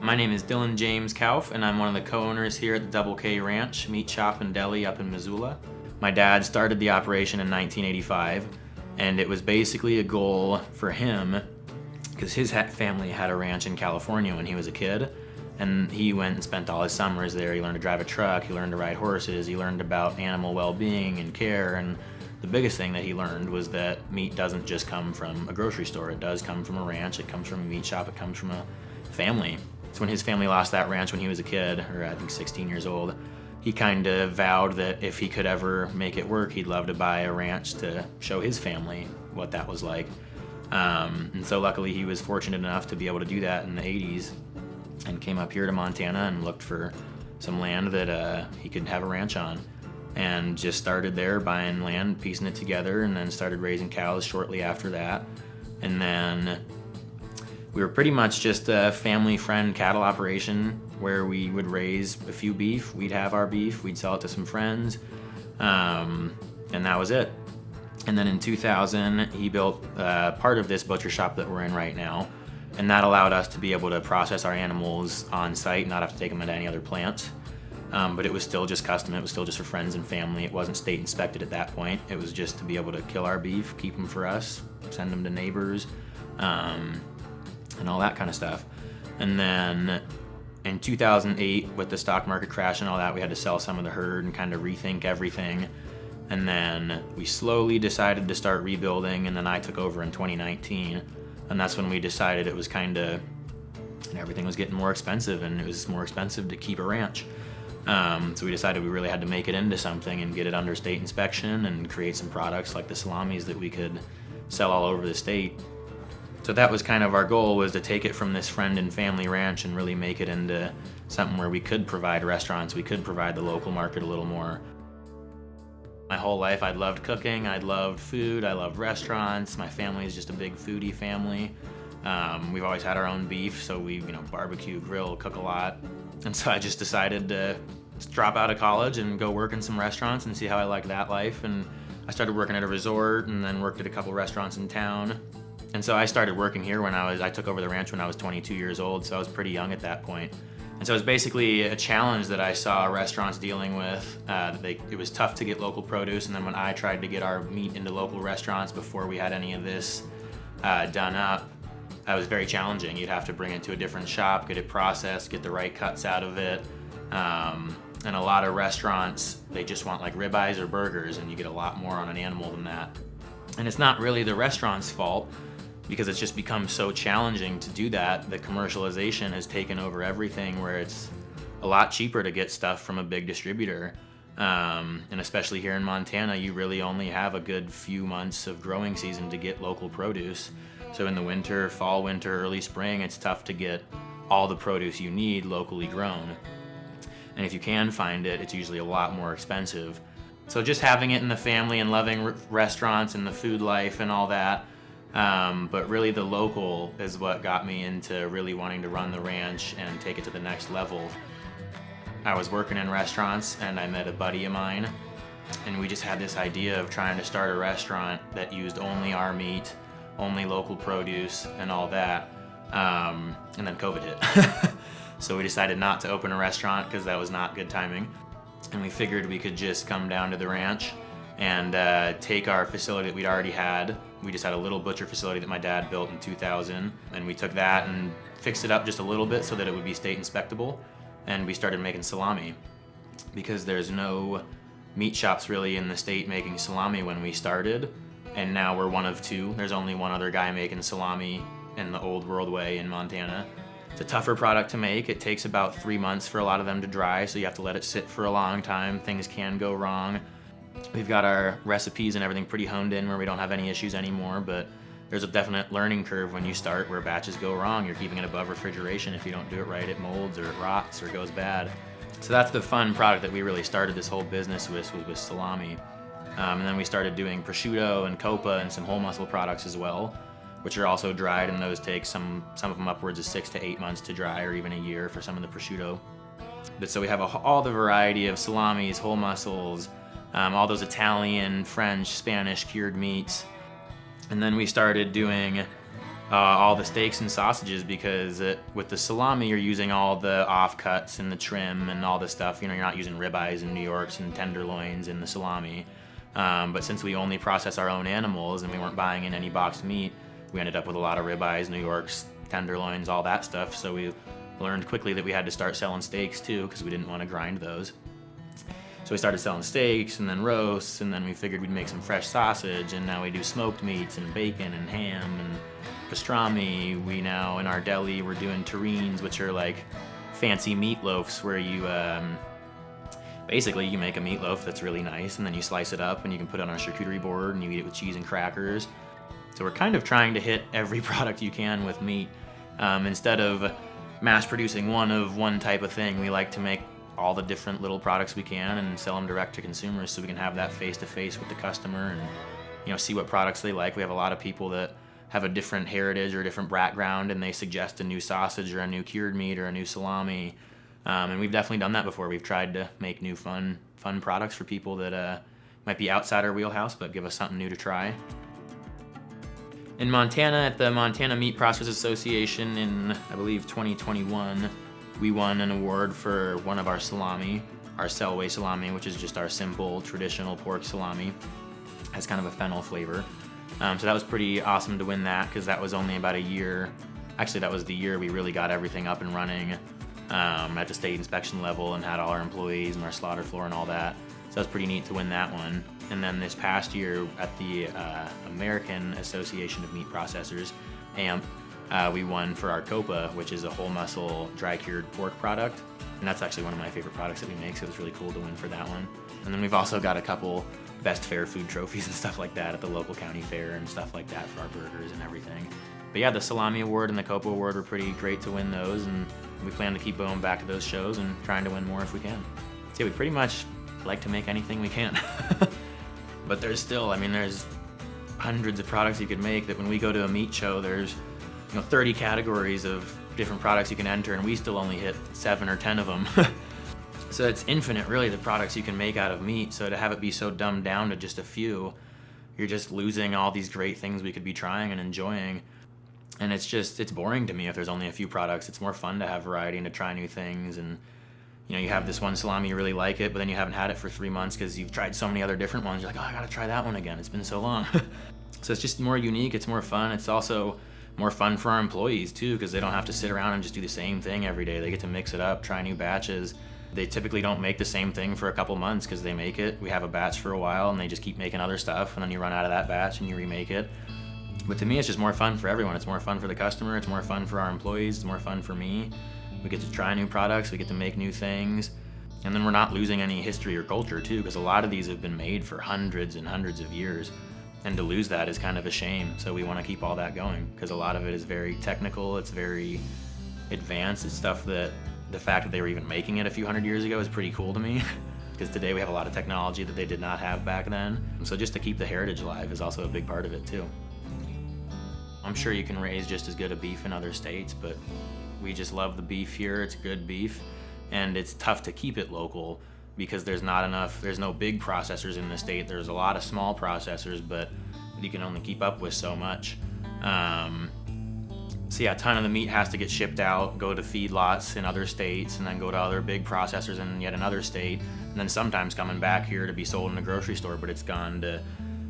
My name is Dillon Kouf, and I'm one of the co-owners here at the Double K Ranch, meat shop and deli up in Missoula. My dad started the operation in 1985, and it was basically a goal for him because his family had a ranch in California when he was a kid, and he went and spent all his summers there. He learned to drive a truck, he learned to ride horses, he learned about animal well-being and care, and the biggest thing that he learned was that meat doesn't just come from a grocery store. It does come from a ranch, it comes from a meat shop, it comes from a family. So when his family lost that ranch when he was a kid, or I think 16 years old, he kind of vowed that if he could ever make it work, he'd love to buy a ranch to show his family what that was like. And so luckily he was fortunate enough to be able to do that in the 80s and came up here to Montana and looked for some land that he could have a ranch on. And just started there buying land, piecing it together, and then started raising cows shortly after that. And then we were pretty much just a family friend cattle operation where we would raise a few beef, we'd have our beef, we'd sell it to some friends, and that was it. And then in 2000, he built part of this butcher shop that we're in right now, and that allowed us to be able to process our animals on site, not have to take them into any other plants. But it was still just custom, it was still just for friends and family. It wasn't state inspected at that point. It was just to be able to kill our beef, keep them for us, send them to neighbors, and all that kind of stuff. And then in 2008, with the stock market crash and all that, we had to sell some of the herd and kind of rethink everything. And then we slowly decided to start rebuilding, and then I took over in 2019. And that's when we decided it was kind of, and everything was getting more expensive, and it was more expensive to keep a ranch. So we decided we really had to make it into something and get it under state inspection and create some products like the salamis that we could sell all over the state. So that was kind of our goal, was to take it from this friend and family ranch and really make it into something where we could provide restaurants, we could provide the local market a little more. My whole life I'd loved cooking, I'd loved food, I loved restaurants. My family is just a big foodie family. We've always had our own beef, so we barbecue, grill, cook a lot. And so I just decided to drop out of college and go work in some restaurants and see how I liked that life. And I started working at a resort and then worked at a couple restaurants in town. And so I started working here when I took over the ranch when I was 22 years old, so I was pretty young at that point. And so it was basically a challenge that I saw restaurants dealing with. It was tough to get local produce, and then when I tried to get our meat into local restaurants before we had any of this done up, it was very challenging. You'd have to bring it to a different shop, get it processed, get the right cuts out of it. And a lot of restaurants, they just want like ribeyes or burgers, and you get a lot more on an animal than that. And it's not really the restaurant's fault, because it's just become so challenging to do that. The commercialization has taken over everything, where it's a lot cheaper to get stuff from a big distributor. And especially here in Montana, you really only have a good few months of growing season to get local produce. So in the winter, fall, winter, early spring, it's tough to get all the produce you need locally grown. And if you can find it, it's usually a lot more expensive. So just having it in the family and loving restaurants and the food life and all that, but really the local is what got me into really wanting to run the ranch and take it to the next level. I was working in restaurants and I met a buddy of mine, and we just had this idea of trying to start a restaurant that used only our meat, only local produce and all that. And then COVID hit. So we decided not to open a restaurant because that was not good timing. And we figured we could just come down to the ranch and take our facility that we'd already had. We just had a little butcher facility that my dad built in 2000, and we took that and fixed it up just a little bit so that it would be state inspectable, and we started making salami, because there's no meat shops really in the state making salami when we started, and now we're one of two. There's only one other guy making salami in the old world way in Montana. It's a tougher product to make. It takes about 3 months for a lot of them to dry, so you have to let it sit for a long time. Things can go wrong. We've got our recipes and everything pretty honed in where we don't have any issues anymore, but there's a definite learning curve when you start where batches go wrong. You're keeping it above refrigeration. If you don't do it right, it molds or it rots or goes bad. So that's the fun product that we really started this whole business with salami. And then we started doing prosciutto and copa and some whole muscle products as well, which are also dried, and those take some of them upwards of 6 to 8 months to dry, or even a year for some of the prosciutto. But so we have all the variety of salamis, whole muscles, all those Italian, French, Spanish cured meats. And then we started doing all the steaks and sausages, because with the salami you're using all the offcuts and the trim and all this stuff. You know, you're not using ribeyes and New Yorks and tenderloins in the salami. But since we only process our own animals and we weren't buying in any boxed meat, we ended up with a lot of ribeyes, New Yorks, tenderloins, all that stuff. So we learned quickly that we had to start selling steaks too, because we didn't want to grind those. So we started selling steaks and then roasts, and then we figured we'd make some fresh sausage, and now we do smoked meats and bacon and ham and pastrami. We now, in our deli, we're doing terrines, which are like fancy meatloafs where you basically you make a meatloaf that's really nice, and then you slice it up and you can put it on a charcuterie board and you eat it with cheese and crackers. So we're kind of trying to hit every product you can with meat. Instead of mass producing one type of thing, we like to make all the different little products we can and sell them direct to consumers, so we can have that face-to-face with the customer and, you know, see what products they like. We have a lot of people that have a different heritage or a different background, and they suggest a new sausage or a new cured meat or a new salami. And we've definitely done that before. We've tried to make new fun products for people that might be outside our wheelhouse but give us something new to try. In Montana, at the Montana Meat Processors Association in, I believe, 2021, we won an award for one of our salami, our Selway salami, which is just our simple traditional pork salami. It has kind of a fennel flavor. So that was pretty awesome to win that, because that was only about a year. Actually, that was the year we really got everything up and running at the state inspection level and had all our employees and our slaughter floor and all that. So that was pretty neat to win that one. And then this past year at the American Association of Meat Processors, AMP, we won for our Copa, which is a whole muscle dry cured pork product. And that's actually one of my favorite products that we make, so it was really cool to win for that one. And then we've also got a couple best fair food trophies and stuff like that at the local county fair and stuff like that for our burgers and everything. But yeah, the Salami Award and the Copa Award were pretty great to win those, and we plan to keep going back to those shows and trying to win more if we can. So yeah, we pretty much like to make anything we can. But there's still, I mean, there's hundreds of products you could make that when we go to a meat show, there's 30 categories of different products you can enter, and we still only hit 7 or 10 of them. So it's infinite, really, the products you can make out of meat. So to have it be so dumbed down to just a few, you're just losing all these great things we could be trying and enjoying. And it's boring to me if there's only a few products. It's more fun to have variety and to try new things. And you have this one salami, you really like it, but then you haven't had it for 3 months because you've tried so many other different ones. You're like, oh, I gotta try that one again. It's been so long. So it's just more unique. It's more fun. It's also more fun for our employees too, because they don't have to sit around and just do the same thing every day. They get to mix it up, try new batches. They typically don't make the same thing for a couple months because they make it. We have a batch for a while and they just keep making other stuff, and then you run out of that batch and you remake it. But to me, it's just more fun for everyone. It's more fun for the customer. It's more fun for our employees. It's more fun for me. We get to try new products. We get to make new things. And then we're not losing any history or culture too, because a lot of these have been made for hundreds and hundreds of years. And to lose that is kind of a shame. So we want to keep all that going, because a lot of it is very technical. It's very advanced. It's stuff that the fact that they were even making it a few hundred years ago is pretty cool to me, because today we have a lot of technology that they did not have back then. And so just to keep the heritage alive is also a big part of it too. I'm sure you can raise just as good a beef in other states, but we just love the beef here. It's good beef, and it's tough to keep it local because there's no big processors in the state. There's a lot of small processors, but you can only keep up with so much. So yeah, a ton of the meat has to get shipped out, go to feedlots in other states, and then go to other big processors in yet another state, and then sometimes coming back here to be sold in a grocery store, but it's gone to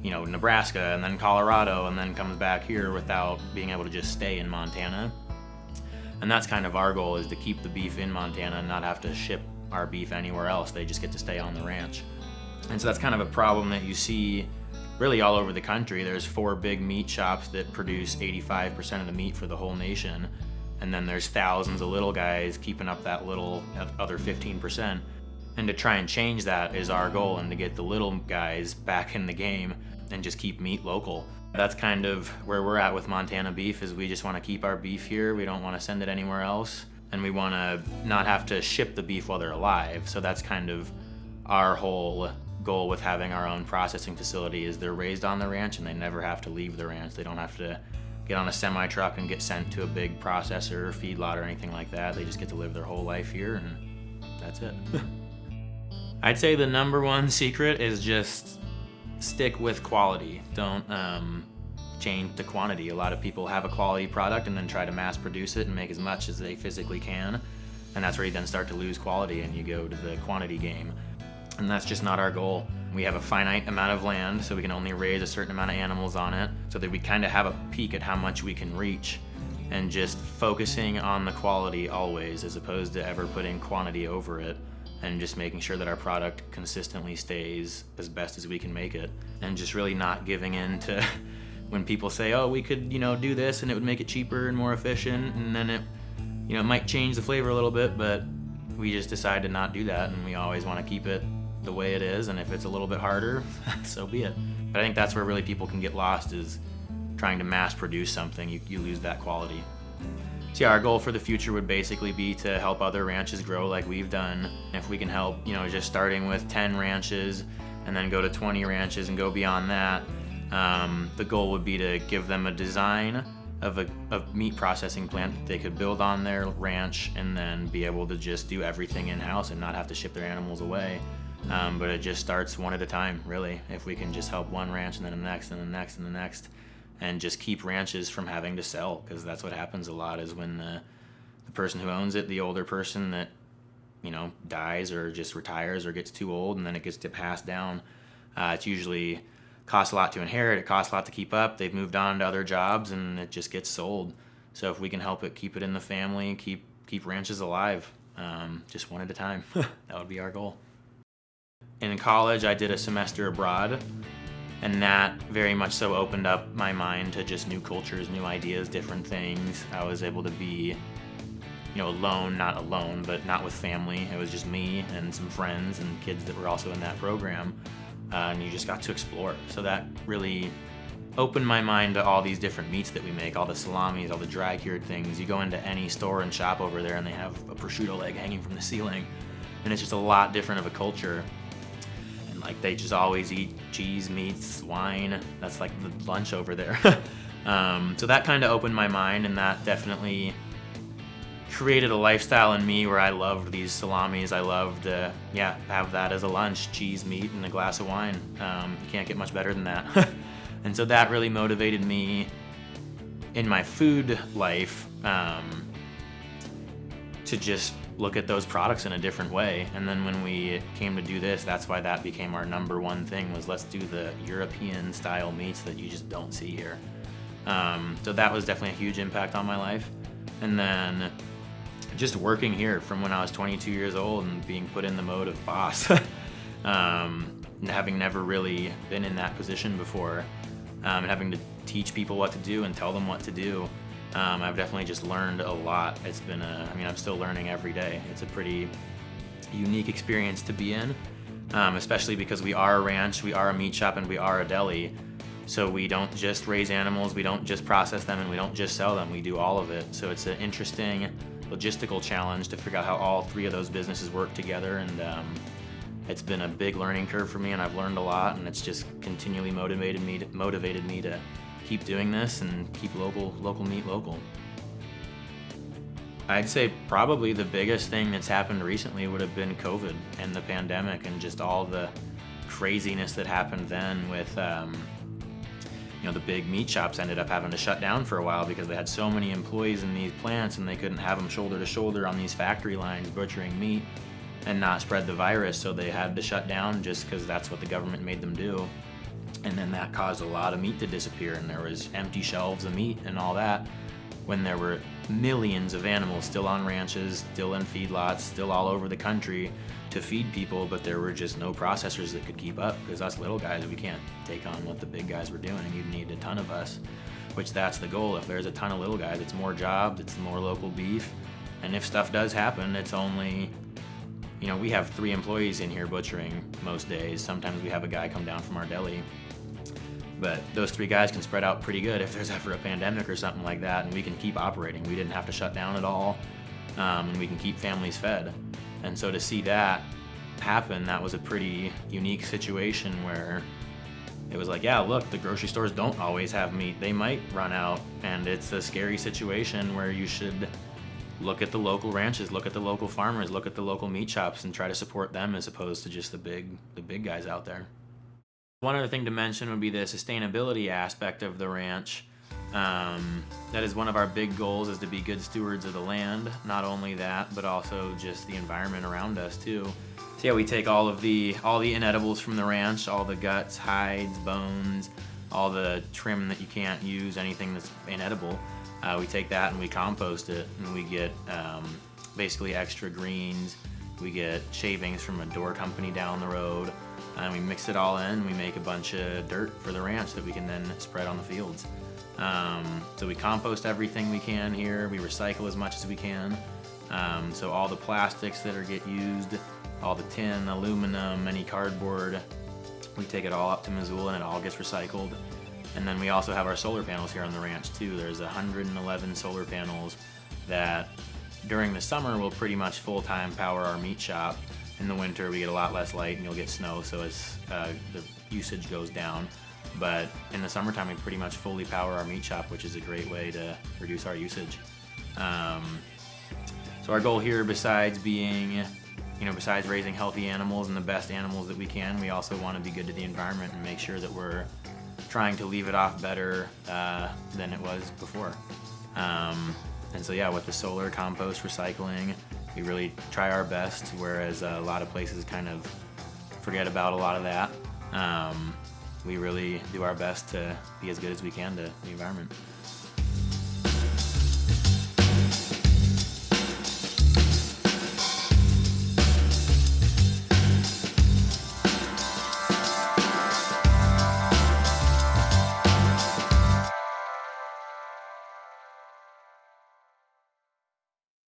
Nebraska and then Colorado, and then comes back here without being able to just stay in Montana. And that's kind of our goal, is to keep the beef in Montana and not have to ship our beef anywhere else. They just get to stay on the ranch. And so that's kind of a problem that you see really all over the country. There's 4 big meat shops that produce 85% of the meat for the whole nation, and then there's thousands of little guys keeping up that little other 15%. And to try and change that is our goal, and to get the little guys back in the game and just keep meat local. That's kind of where we're at with Montana beef, is we just want to keep our beef here. We don't want to send it anywhere else, and we want to not have to ship the beef while they're alive. So that's kind of our whole goal with having our own processing facility, is they're raised on the ranch and they never have to leave the ranch. They don't have to get on a semi truck and get sent to a big processor or feedlot or anything like that. They just get to live their whole life here, and that's it. I'd say the number one secret is just stick with quality. Don't change the quantity. A lot of people have a quality product and then try to mass produce it and make as much as they physically can, and that's where you then start to lose quality and you go to the quantity game. And that's just not our goal. We have a finite amount of land, so we can only raise a certain amount of animals on it, so that we kind of have a peak at how much we can reach, and just focusing on the quality always, as opposed to ever putting quantity over it, and just making sure that our product consistently stays as best as we can make it, and just really not giving in to when people say, oh, we could, do this and it would make it cheaper and more efficient, and then it, it might change the flavor a little bit, but we just decide to not do that, and we always want to keep it the way it is, and if it's a little bit harder, so be it. But I think that's where really people can get lost, is trying to mass produce something. You lose that quality. So yeah, our goal for the future would basically be to help other ranches grow like we've done. If we can help, just starting with 10 ranches and then go to 20 ranches and go beyond that, the goal would be to give them a design of a meat processing plant that they could build on their ranch, and then be able to just do everything in-house and not have to ship their animals away. But it just starts one at a time, really. If we can just help one ranch and then the next and the next and the next, and just keep ranches from having to sell, because that's what happens a lot, is when the person who owns it, the older person that dies or just retires or gets too old, and then it gets to pass down. It's usually costs a lot to inherit, it costs a lot to keep up, they've moved on to other jobs, and it just gets sold. So if we can help it keep it in the family, keep ranches alive, just one at a time, that would be our goal. In college, I did a semester abroad, and that very much so opened up my mind to just new cultures, new ideas, different things. I was able to be, alone, not alone, but not with family. It was just me and some friends and kids that were also in that program, and you just got to explore. So that really opened my mind to all these different meats that we make, all the salamis, all the dry cured things. You go into any store and shop over there and they have a prosciutto leg hanging from the ceiling, and it's just a lot different of a culture. Like, they just always eat cheese, meats, wine. That's like the lunch over there. So that kind of opened my mind, and that definitely created a lifestyle in me where I loved these salamis. I loved to, have that as a lunch, cheese, meat, and a glass of wine. You can't get much better than that. And so that really motivated me in my food life, to just look at those products in a different way. And then when we came to do this, that's why that became our number one thing, was let's do the European style meats that you just don't see here. So that was definitely a huge impact on my life. And then just working here from when I was 22 years old and being put in the mode of boss, having never really been in that position before, and having to teach people what to do and tell them what to do. I've definitely just learned a lot. It's been I'm still learning every day. It's a pretty unique experience to be in, especially because we are a ranch, we are a meat shop, and we are a deli. So we don't just raise animals, we don't just process them, and we don't just sell them, we do all of it. So it's an interesting logistical challenge to figure out how all three of those businesses work together, and it's been a big learning curve for me, and I've learned a lot, and it's just continually motivated me to keep doing this and keep local meat local. I'd say probably the biggest thing that's happened recently would have been COVID and the pandemic, and just all the craziness that happened then with the big meat shops ended up having to shut down for a while because they had so many employees in these plants, and they couldn't have them shoulder to shoulder on these factory lines butchering meat and not spread the virus, so they had to shut down just because that's what the government made them do. And then that caused a lot of meat to disappear, and there was empty shelves of meat and all that, when there were millions of animals still on ranches, still in feedlots, still all over the country to feed people, but there were just no processors that could keep up, because us little guys, we can't take on what the big guys were doing. You'd need a ton of us, which that's the goal. If there's a ton of little guys, it's more jobs, it's more local beef, and if stuff does happen, it's only, we have 3 employees in here butchering most days. Sometimes we have a guy come down from our deli. But those 3 guys can spread out pretty good if there's ever a pandemic or something like that, and we can keep operating. We didn't have to shut down at all, and we can keep families fed. And so to see that happen, that was a pretty unique situation where it was like, yeah, look, the grocery stores don't always have meat. They might run out, and it's a scary situation where you should look at the local ranches, look at the local farmers, look at the local meat shops, and try to support them as opposed to just the big guys out there. One other thing to mention would be the sustainability aspect of the ranch. That is one of our big goals, is to be good stewards of the land. Not only that, but also just the environment around us too. So yeah, we take all the inedibles from the ranch, all the guts, hides, bones, all the trim that you can't use, anything that's inedible. We take that and we compost it, and we get basically extra greens. We get shavings from a door company down the road, and we mix it all in. We make a bunch of dirt for the ranch that we can then spread on the fields. So we compost everything we can here. We recycle as much as we can. So all the plastics that get used, all the tin, aluminum, any cardboard, we take it all up to Missoula and it all gets recycled. And then we also have our solar panels here on the ranch too. There's 111 solar panels that during the summer will pretty much full-time power our meat shop. In the winter we get a lot less light and you'll get snow, so as the usage goes down. But in the summertime we pretty much fully power our meat shop, which is a great way to reduce our usage. So our goal here, besides being, besides raising healthy animals and the best animals that we can, we also want to be good to the environment and make sure that we're trying to leave it off better than it was before. And so yeah, with the solar, compost, recycling, we really try our best, whereas a lot of places kind of forget about a lot of that. We really do our best to be as good as we can to the environment.